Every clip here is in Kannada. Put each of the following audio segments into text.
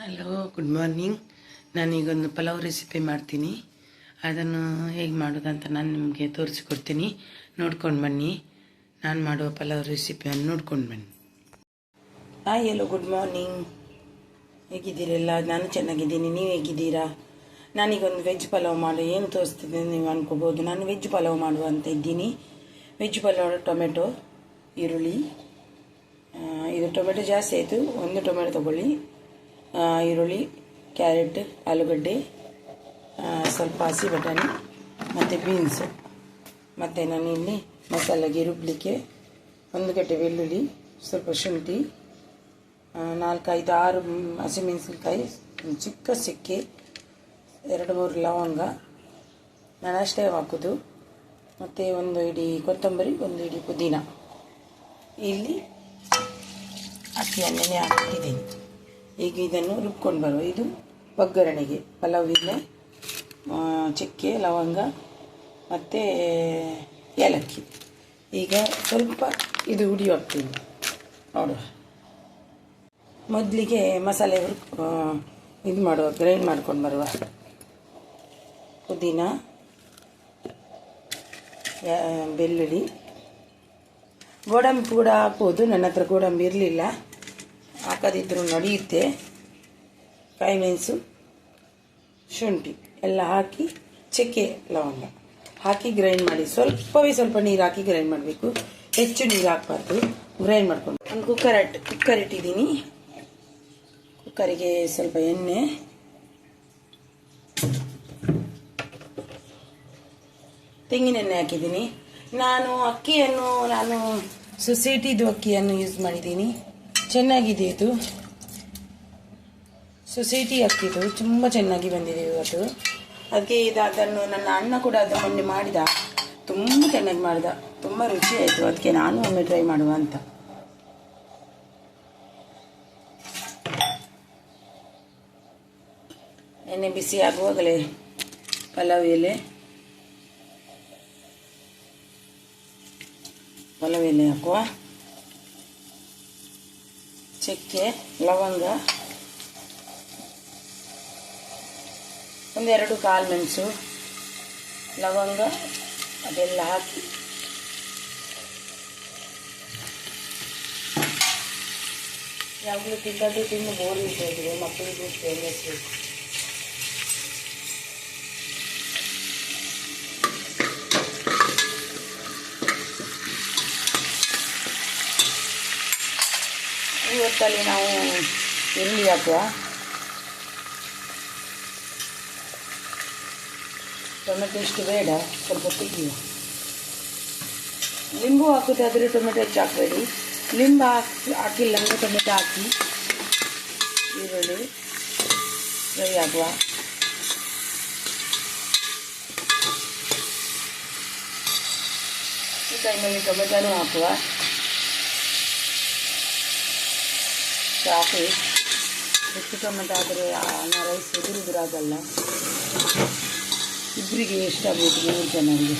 Hello, good morning. ನಾನೀಗೊಂದು ಪಲಾವ್ ರೆಸಿಪಿ ಮಾಡ್ತೀನಿ. ಅದನ್ನು ಹೇಗೆ ಮಾಡೋದಂತ ನಾನು ನಿಮಗೆ ತೋರಿಸಿಕೊಡ್ತೀನಿ. ನೋಡ್ಕೊಂಡು ಬನ್ನಿ. ನಾನು ಮಾಡುವ ಪಲಾವ್ ರೆಸಿಪಿಯನ್ನು ನೋಡ್ಕೊಂಡು ಬನ್ನಿ. Hi, hello, good morning. ಹೇಗಿದ್ದೀರೆಲ್ಲ? ನಾನು ಚೆನ್ನಾಗಿದ್ದೀನಿ. ನೀವು ಹೇಗಿದ್ದೀರಾ? ನಾನೀಗೊಂದು ವೆಜ್ ಪಲಾವ್ ಮಾಡಿ ಏನು ತೋರಿಸ್ತಿದ್ದೀನಿ ನೀವು ಅನ್ಕೋಬೋದು. ನಾನು ವೆಜ್ ಪಲಾವ್ ಮಾಡುವ ಅಂತ ಇದ್ದೀನಿ. ವೆಜ್ ಪಲಾವ್ ಟೊಮೆಟೊ, ಈರುಳ್ಳಿ, ಇದು ಟೊಮೆಟೊ ಜಾಸ್ತಿ ಆಯಿತು, ಒಂದು ಟೊಮೆಟೊ ತಗೊಳ್ಳಿ, ಈರುಳ್ಳಿ, ಕ್ಯಾರೆಟ್, ಆಲೂಗಡ್ಡೆ, ಸ್ವಲ್ಪ ಹಸಿ ಬಟಾಣಿ ಮತ್ತು ಬೀನ್ಸು. ಮತ್ತು ನಾನಿಲ್ಲಿ ಮಸಾಲೆಗೆ ರುಬ್ಬಲಿಕ್ಕೆ 1 ಗಡ್ಡೆ ಬೆಳ್ಳುಳ್ಳಿ, ಸ್ವಲ್ಪ ಶುಂಠಿ, 4-5-6 ಹಸಿಮೆಣಸಿನ್ಕಾಯಿ, ಚಿಕ್ಕ ಸಿಕ್ಕೆ, 2-3 ಲವಂಗ, ನಾನು ಅಷ್ಟೇ ಹಾಕೋದು, ಮತ್ತು 1 ಹಿಡಿ ಕೊತ್ತಂಬರಿ, 1 ಹಿಡಿ ಪುದೀನ. ಇಲ್ಲಿ ಅಕ್ಕಿಯನ್ನೇ ಹಾಕಿದ್ದೀನಿ. ಈಗ ಇದನ್ನು ರುಬ್ಕೊಂಡು ಬರುವ. ಇದು ಒಗ್ಗರಣೆಗೆ ಪಲಾವಿನ ಚಕ್ಕೆ, ಲವಂಗ ಮತ್ತು ಏಲಕ್ಕಿ. ಈಗ ಸ್ವಲ್ಪ ಇದು ಹುಡಿ ಹಾಕ್ತೀನಿ ನೋಡುವ. ಮೊದಲಿಗೆ ಮಸಾಲೆ ಇದು ಮಾಡುವ, ಗ್ರೈಂಡ್ ಮಾಡ್ಕೊಂಡು ಬರುವ. ಪುದೀನ, ಬೆಳ್ಳುಳ್ಳಿ, ಗೋಡಂಬಿ ಕೂಡ ಹಾಕ್ಬೋದು. ನನ್ನ ಹತ್ರ ಗೋಡಂಬಿ ಇರಲಿಲ್ಲ, ಹಾಕದಿದ್ರೂ ನಡೆಯುತ್ತೆ. ಕಾಯಿಮೆಣಸು, ಶುಂಠಿ ಎಲ್ಲ ಹಾಕಿ, ಚಕ್ಕೆ, ಲವಂಗ ಹಾಕಿ ಗ್ರೈಂಡ್ ಮಾಡಿ. ಸ್ವಲ್ಪ ನೀರು ಹಾಕಿ ಗ್ರೈಂಡ್ ಮಾಡಬೇಕು, ಹೆಚ್ಚು ನೀರು ಹಾಕಬಾರ್ದು. ಗ್ರೈಂಡ್ ಮಾಡ್ಕೊಂಡು ಒಂದು ಕುಕ್ಕರ್ ಇಟ್ಟಿದ್ದೀನಿ. ಕುಕ್ಕರಿಗೆ ಸ್ವಲ್ಪ ಎಣ್ಣೆ, ತೆಂಗಿನೆಣ್ಣೆ ಹಾಕಿದ್ದೀನಿ. ನಾನು ಸೊಸೈಟಿದು ಅಕ್ಕಿಯನ್ನು ಯೂಸ್ ಮಾಡಿದ್ದೀನಿ. ಚೆನ್ನಾಗಿದೆ ಇದು, ಸೊಸೈಟಿ ಅಕ್ಕಿದು, ತುಂಬ ಚೆನ್ನಾಗಿ ಬಂದಿದೆ ಇವತ್ತು. ಅದಕ್ಕೆ ಅದನ್ನು ನನ್ನ ಅಣ್ಣ ಕೂಡ ಅದು ಮೊನ್ನೆ ಮಾಡಿದ, ತುಂಬ ಚೆನ್ನಾಗಿ ಮಾಡಿದ, ತುಂಬ ರುಚಿ ಆಯಿತು. ಅದಕ್ಕೆ ನಾನು ಒಮ್ಮೆ ಟ್ರೈ ಮಾಡುವ ಅಂತ. ಎಣ್ಣೆ ಬಿಸಿ ಆಗುವಾಗಲೇ ಪಲಾವ್ ಎಲೆ ಹಾಕುವ. ಚಕ್ಕೆ, ಲವಂಗ, 1-2 ಕಾಳು ಮೆಣಸು, ಲವಂಗ ಅದೆಲ್ಲ ಹಾಕಿ ಯಾವಾಗಲೂ ತಿಂದು ಬೋರ್ ಇರ್ತದೆ, ಮಕ್ಕಳಿಗೂ ಸೇರಿಸಬೇಕು. ಇವತ್ತಲ್ಲಿ ನಾವು ಈರುಳ್ಳಿ ಹಾಕುವ. ಟೊಮೆಟೊ ಇಷ್ಟು ಬೇಡ, ಸ್ವಲ್ಪ ತೆಗೆಯುವ. ಲಿಂಬು ಹಾಕೋದಾದರೆ ಟೊಮೆಟೊ ಹೆಚ್ಚು ಹಾಕಬೇಡಿ. ಲಿಂಬು ಹಾಕಿಲ್ಲ ಅಂದರೆ ಟೊಮೆಟೊ ಹಾಕಿ ಈರುಳ್ಳಿ ಫ್ರೈ ಆಗುವ. ಈ ಟೈಮಲ್ಲಿ ಟೊಮೆಟೊನೂ ಹಾಕುವ. ಹಾಕಿ ಹೆಚ್ಚು ಟೊಮೆಟೊ ಆದರೆ ರೈಸ್ ಉದುರುದುರಾಗಲ್ಲ. ಇಬ್ಬರಿಗೆ ಎಷ್ಟಾಗಬೇಕು? 3 ಜನರಿಗೆ.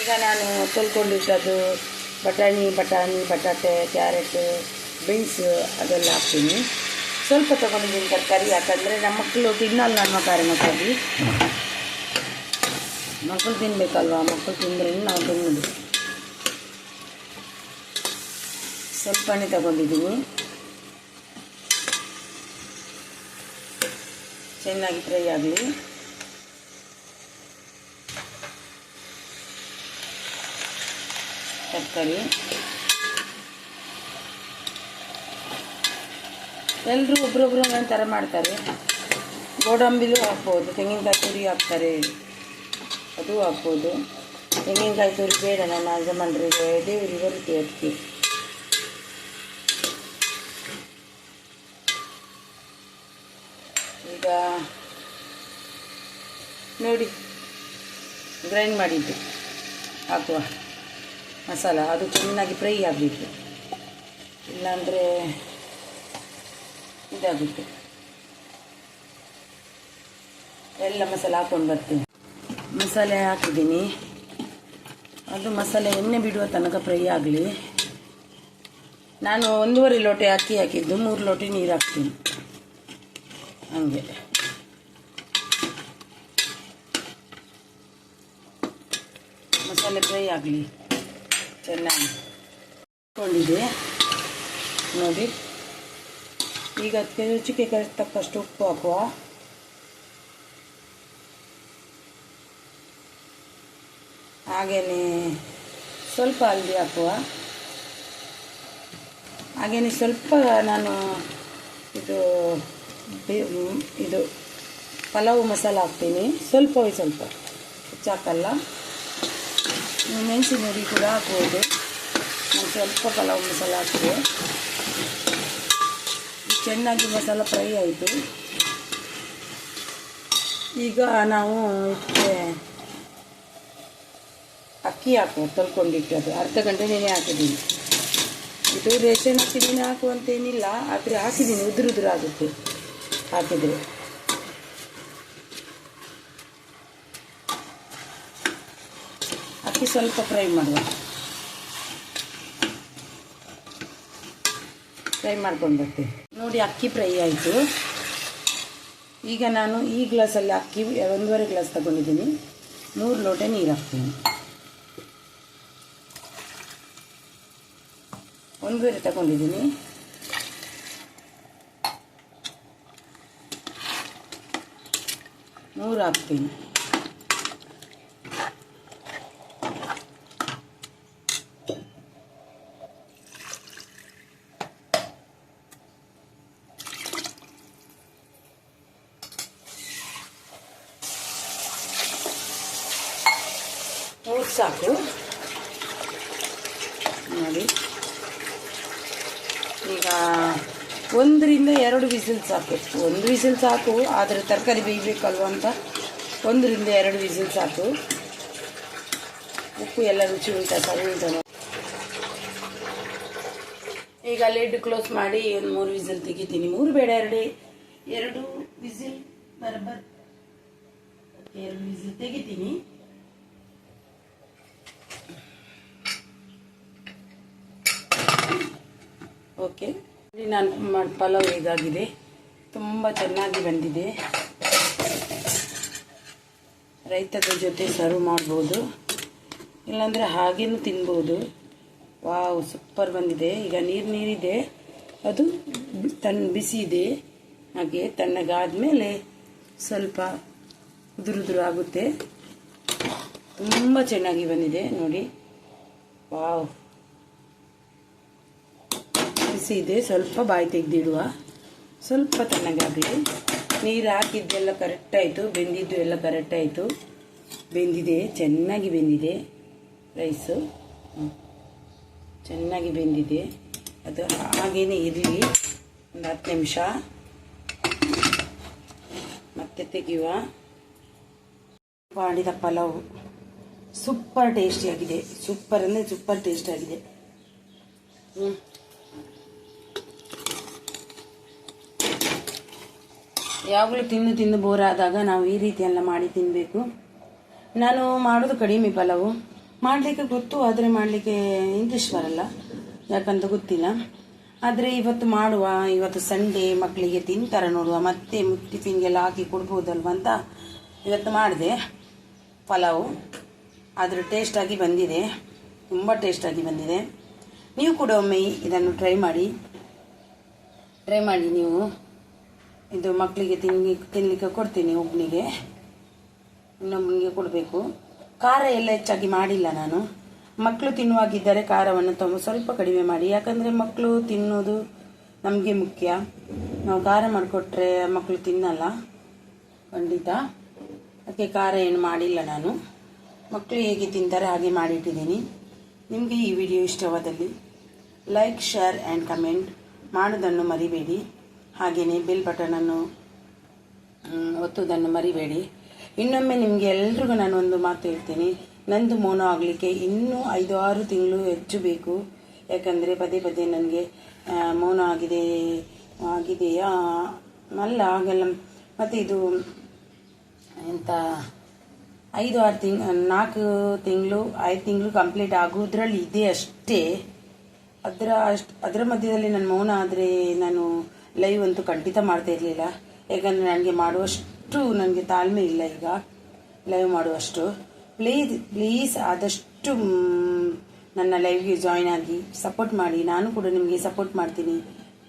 ಈಗ ನಾನು ತೊಳ್ಕೊಂಡಿದ್ದದು ಬಟಾಟೆ, ಕ್ಯಾರೆಟ್, ಬೀನ್ಸ್ ಅದೆಲ್ಲ ಹಾಕ್ತೀನಿ. ಸ್ವಲ್ಪ ತೊಗೊಂಡಿದ್ದೀನಿ ತರಕಾರಿ, ಯಾಕಂದರೆ ನಮ್ಮ ಮಕ್ಕಳು ತಿನ್ನಲ್ಲ ಅನ್ನೋ ಕಾರಣಕ್ಕಾಗಿ. ಮಕ್ಕಳು ತಿನ್ನಬೇಕಲ್ವ, ಮಕ್ಕಳು ತಿಂದ್ರೆ ನಾವು ತಿನ್ನೋದು. ಸ್ವಲ್ಪನೇ ತಗೊಂಡಿದ್ದೀನಿ. ಚೆನ್ನಾಗಿ ಫ್ರೈ ಆಗಲಿ. ತರಕಾರಿ ಎಲ್ಲರೂ ಒಬ್ರೊಬ್ರು ಒಂದೊಂದು ಥರ ಮಾಡ್ತಾರೆ. ಗೋಡಂಬಿಲೂ ಹಾಕ್ಬೋದು, ತೆಂಗಿನಕಾಯಿ ತುರಿ ಹಾಕ್ತಾರೆ, ಅದು ಹಾಕ್ಬೋದು. ತೆಂಗಿನಕಾಯಿ ತುರಿ ಬೇಡ, ನನ್ನ ಯಜಮಾನರಿಗೆ ದೇವರಿಗೆ ಬರುತ್ತೆ ಅದಕ್ಕೆ. ಈಗ ನೋಡಿ, ಗ್ರೈಂಡ್ ಮಾಡಿದ್ದು ಹಾಕುವ ಮಸಾಲ. ಅದು ಚೆನ್ನಾಗಿ ಫ್ರೈ ಆಗಬೇಕು, ಇಲ್ಲಾಂದರೆ ಇದಾಗುತ್ತೆ. ಎಲ್ಲ ಮಸಾಲೆ ಹಾಕ್ಕೊಂಡು ಬರ್ತೀನಿ. ಮಸಾಲೆ ಹಾಕಿದ್ದೀನಿ, ಅದು ಮಸಾಲೆ ಎಣ್ಣೆ ಬಿಡುವ ತನಕ ಫ್ರೈ ಆಗಲಿ. ನಾನು 1.5 ಲೋಟ ಅಕ್ಕಿ ಹಾಕಿದ್ದು, 3 ಲೋಟ ನೀರು ಹಾಕ್ತೀನಿ. ಹಂಗೆ ಮಸಾಲೆ ಫ್ರೈ ಆಗಲಿ ಚೆನ್ನಾಗಿ ಕೊಂಡಿದೆ ನೋಡಿ. ಈಗ ಅದಕ್ಕೆ ರುಚಿಗೆ ತಕ್ಕಷ್ಟು ಉಪ್ಪು ಹಾಕುವ. ಹಾಗೆಯೇ ಸ್ವಲ್ಪ ಹಲ್ದಿ ಹಾಕುವ. ಹಾಗೆಯೇ ಸ್ವಲ್ಪ ನಾನು ಇದು ಪಲಾವ್ ಮಸಾಲ ಹಾಕ್ತೀನಿ, ಸ್ವಲ್ಪವೇ ಸ್ವಲ್ಪ, ಹೆಚ್ಚು ಹಾಕಲ್ಲ. ಮೆಣಸಿನ ಹುಡಿ ಕೂಡ ಹಾಕ್ಬೋದು. ನಾನು ಸ್ವಲ್ಪ ಪಲಾವ್ ಮಸಾಲ ಹಾಕ್ತೀನಿ. ಚೆನ್ನಾಗಿ ಮಸಾಲ ಫ್ರೈ ಆಯಿತು. ಈಗ ನಾವು ಇದಕ್ಕೆ ಅಕ್ಕಿ ಹಾಕುವ, ತೊಳ್ಕೊಂಡಿಟ್ಟು. ಅದು ಅರ್ಧ ಗಂಟೆ ನೆನೆ ಹಾಕಿದ್ದೀನಿ. ಇದು ರೇಷನ್ ಅಕ್ಕಿ ನೆನೆ ಹಾಕುವಂತೇನಿಲ್ಲ, ಆದರೆ ಹಾಕಿದ್ದೀನಿ, ಉದುರು ಆಗುತ್ತೆ ಹಾಕಿದರೆ. ಅಕ್ಕಿ ಸ್ವಲ್ಪ ಫ್ರೈ ಮಾಡುವ. ಫ್ರೈ ಮಾಡ್ಕೊಂಡು ಬರ್ತೀನಿ ನೋಡಿ. ಅಕ್ಕಿ ಫ್ರೈ ಆಯಿತು. ಈಗ ನಾನು ಈ ಗ್ಲಾಸಲ್ಲಿ ಅಕ್ಕಿ 1.5 ಗ್ಲಾಸ್ ತಗೊಂಡಿದ್ದೀನಿ. 3 ಲೋಟ ನೀರು ಹಾಕ್ತೀನಿ. 1.5 ತಗೊಂಡಿದ್ದೀನಿ. ಮೂರು ಹಾಕ್ತೀನಿ. ಸಾಕು ನೋಡಿ. ಈಗ 1 ರಿಂದ 2 ವಿಸಿಲ್ ಸಾಕು. 1 ವಿಸಿಲ್ ಸಾಕು, ಆದರೆ ತರಕಾರಿ ಬೇಯಬೇಕಲ್ವ ಅಂತ 1 ರಿಂದ 2 ವಿಸಿಲ್ ಸಾಕು. ಉಪ್ಪು ಎಲ್ಲ ರುಚಿ ಉಂಟಾ, ಸರಿ ಉಂಟಾ. ಈಗ ಲಿಡ್ ಕ್ಲೋಸ್ ಮಾಡಿ ಒಂದು 3 ವಿಸಿಲ್ ತೆಗಿತೀನಿ. 3 ಬೇಡ, 2 ವಿಸಿಲ್ ಬರಬರ್ 2 ವಿಸಿಲ್ ತೆಗಿತೀನಿ. ಓಕೆ, ನಾನು ಪಲಾವ್ ಹೀಗಾಗಿದೆ, ತುಂಬ ಚೆನ್ನಾಗಿ ಬಂದಿದೆ. ರೈತದ ಜೊತೆ ಸರ್ವ್ ಮಾಡ್ಬೋದು, ಇಲ್ಲಾಂದರೆ ಹಾಗೇನೂ ತಿನ್ಬೋದು. ವಾವ್, ಸೂಪರ್ ಬಂದಿದೆ. ಈಗ ನೀರಿದೆ, ಅದು ಬಿಸಿ ಇದೆ. ಹಾಗೆ ತಣ್ಣಗಾದ್ಮೇಲೆ ಸ್ವಲ್ಪ ಉದುರು ಆಗುತ್ತೆ. ತುಂಬ ಚೆನ್ನಾಗಿ ಬಂದಿದೆ ನೋಡಿ. ವಾವ್, ಬಿಸಿ ಇದೆ. ಸ್ವಲ್ಪ ಬಾಯಿ ತೆಗೆದಿಡುವ, ಸ್ವಲ್ಪ ತಣ್ಣಗಾಗಲಿ. ನೀರು ಹಾಕಿದ್ದೆಲ್ಲ ಕರೆಕ್ಟಾಯಿತು, ಬೆಂದಿದ್ದು ಎಲ್ಲ ಕರೆಕ್ಟಾಯಿತು. ಬೆಂದಿದೆ, ಚೆನ್ನಾಗಿ ಬೆಂದಿದೆ ರೈಸು, ಚೆನ್ನಾಗಿ ಬೆಂದಿದೆ. ಅದು ಹಾಗೇನೆ ಇರಲಿ ಒಂದು 10 ನಿಮಿಷ, ಮತ್ತೆ ತೆಗೆಯುವ. ಮಾಡಿದ ಪಲಾವ್ ಸೂಪರ್ ಟೇಸ್ಟಿಯಾಗಿದೆ. ಸೂಪರ್ ಅಂದರೆ ಸೂಪರ್ ಟೇಸ್ಟ್ ಆಗಿದೆ. ಯಾವಾಗಲೂ ತಿಂದು ಬೋರ್ ಆದಾಗ ನಾವು ಈ ರೀತಿ ಎಲ್ಲ ಮಾಡಿ ತಿನ್ನಬೇಕು. ನಾನು ಮಾಡೋದು ಕಡಿಮೆ ಪಲಾವು, ಮಾಡಲಿಕ್ಕೆ ಗೊತ್ತು, ಆದರೆ ಮಾಡಲಿಕ್ಕೆ ಇಂಟ್ರೆಸ್ಟ್ ಬರಲ್ಲ, ಯಾಕಂತ ಗೊತ್ತಿಲ್ಲ. ಆದರೆ ಇವತ್ತು ಸಂಡೇ, ಮಕ್ಕಳಿಗೆ ತಿಂತಾರೆ ನೋಡುವ, ಮತ್ತೆ ಟಿಫಿನ್ಗೆಲ್ಲ ಹಾಕಿ ಕೊಡ್ಬೋದಲ್ವ ಅಂತ ಇವತ್ತು ಮಾಡಿದೆ ಪಲಾವು. ಆದರೆ ಟೇಸ್ಟಾಗಿ ಬಂದಿದೆ, ತುಂಬ ಟೇಸ್ಟಾಗಿ ಬಂದಿದೆ. ನೀವು ಕೂಡ ಒಮ್ಮೆ ಇದನ್ನು ಟ್ರೈ ಮಾಡಿ ನೀವು. ಇದು ಮಕ್ಕಳಿಗೆ ತಿನ್ನಲಿಕ್ಕೆ ಕೊಡ್ತೀನಿ. ಒಬ್ಬನಿಗೆ, ಇನ್ನೊಬ್ಬನಿಗೆ ಕೊಡಬೇಕು. ಖಾರ ಎಲ್ಲ ಹೆಚ್ಚಾಗಿ ಮಾಡಿಲ್ಲ ನಾನು. ಮಕ್ಕಳು ತಿನ್ನುವಾಗಿದ್ದರೆ ಖಾರವನ್ನು ಸ್ವಲ್ಪ ಕಡಿಮೆ ಮಾಡಿ, ಯಾಕಂದರೆ ಮಕ್ಕಳು ತಿನ್ನೋದು ನಮಗೆ ಮುಖ್ಯ. ನಾವು ಖಾರ ಮಾಡಿಕೊಟ್ರೆ ಮಕ್ಕಳು ತಿನ್ನಲ್ಲ ಖಂಡಿತ. ಅದಕ್ಕೆ ಖಾರ ಏನು ಮಾಡಿಲ್ಲ ನಾನು. ಮಕ್ಕಳು ಹೇಗೆ ತಿಂತಾರೆ ಹಾಗೆ ಮಾಡಿಟ್ಟಿದ್ದೀನಿ. ನಿಮಗೆ ಈ ವಿಡಿಯೋ ಇಷ್ಟವಾದಲ್ಲಿ ಲೈಕ್, ಶೇರ್ ಆ್ಯಂಡ್ ಕಮೆಂಟ್ ಮಾಡೋದನ್ನು ಮರಿಬೇಡಿ. ಹಾಗೆಯೇ ಬೆಲ್ ಬಟನನ್ನು ಒತ್ತುವುದನ್ನು ಮರಿಬೇಡಿ. ಇನ್ನೊಮ್ಮೆ ನಿಮಗೆ ಎಲ್ರಿಗೂ ನಾನು ಒಂದು ಮಾತು ಹೇಳ್ತೀನಿ, ನಂದು ಮೋನೋ ಆಗಲಿಕ್ಕೆ ಇನ್ನೂ 5-6 ತಿಂಗಳು ಹೆಚ್ಚು ಬೇಕು. ಯಾಕಂದರೆ ಪದೇ ನನಗೆ ಮೋನೋ ಆಗಿದೆಯಾ ಅಲ್ಲ ಹಾಗೆಲ್ಲ. ಮತ್ತು ಇದು ಎಂಥ 5-6 4 ತಿಂಗಳು 5 ತಿಂಗಳು ಕಂಪ್ಲೀಟ್ ಆಗೋದ್ರಲ್ಲಿ ಇದೆ ಅಷ್ಟೇ. ಅದರ ಮಧ್ಯದಲ್ಲಿ ನನ್ನ ಮೌನ ಆದರೆ ನಾನು ಲೈವ್ ಅಂತೂ ಖಂಡಿತ ಮಾಡ್ತಾ ಇರಲಿಲ್ಲ. ಯಾಕಂದರೆ ನನಗೆ ಮಾಡುವಷ್ಟು ನನಗೆ ತಾಳ್ಮೆ ಇಲ್ಲ ಈಗ ಲೈವ್ ಮಾಡುವಷ್ಟು. ಪ್ಲೀಸ್ ಆದಷ್ಟು ನನ್ನ ಲೈವ್ಗೆ ಜಾಯ್ನ್ ಆಗಿ ಸಪೋರ್ಟ್ ಮಾಡಿ. ನಾನು ಕೂಡ ನಿಮಗೆ ಸಪೋರ್ಟ್ ಮಾಡ್ತೀನಿ.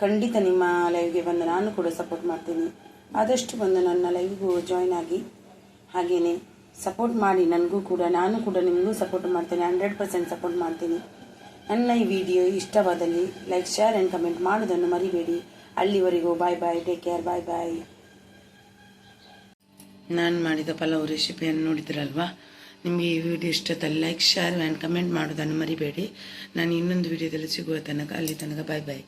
ಖಂಡಿತ ನಿಮ್ಮ ಲೈವ್ಗೆ ಬಂದು ನಾನು ಕೂಡ ಸಪೋರ್ಟ್ ಮಾಡ್ತೀನಿ. ಆದಷ್ಟು ಬಂದು ನನ್ನ ಲೈವ್ಗೂ ಜಾಯ್ನ್ ಆಗಿ ಹಾಗೆಯೇ ಸಪೋರ್ಟ್ ಮಾಡಿ. ನನಗೂ ಕೂಡ ನಾನು ಕೂಡ ನಿಮಗೂ ಸಪೋರ್ಟ್ ಮಾಡ್ತೇನೆ. 100% ಸಪೋರ್ಟ್ ಮಾಡ್ತೀನಿ. ನನ್ನ ಈ ವಿಡಿಯೋ ಇಷ್ಟವಾದಲ್ಲಿ ಲೈಕ್, ಶೇರ್ ಆ್ಯಂಡ್ ಕಮೆಂಟ್ ಮಾಡೋದನ್ನು ಮರಿಬೇಡಿ. ಅಲ್ಲಿವರೆಗೂ ಬಾಯ್ ಬಾಯ್, ಟೇಕ್ ಕೇರ್, ಬಾಯ್ ಬಾಯ್. ನಾನು ಮಾಡಿದ ಪಲಾವ್ ರೆಸಿಪಿಯನ್ನು ನೋಡಿದ್ರಲ್ವಾ? ನಿಮಗೆ ಈ ವಿಡಿಯೋ ಇಷ್ಟದಲ್ಲಿ ಲೈಕ್, ಶೇರ್ ಆ್ಯಂಡ್ ಕಮೆಂಟ್ ಮಾಡೋದನ್ನು ಮರಿಬೇಡಿ. ನಾನು ಇನ್ನೊಂದು ವಿಡಿಯೋದಲ್ಲಿ ಸಿಗುವ ತನಕ ಅಲ್ಲಿ ತನಕ ಬಾಯ್ ಬಾಯ್.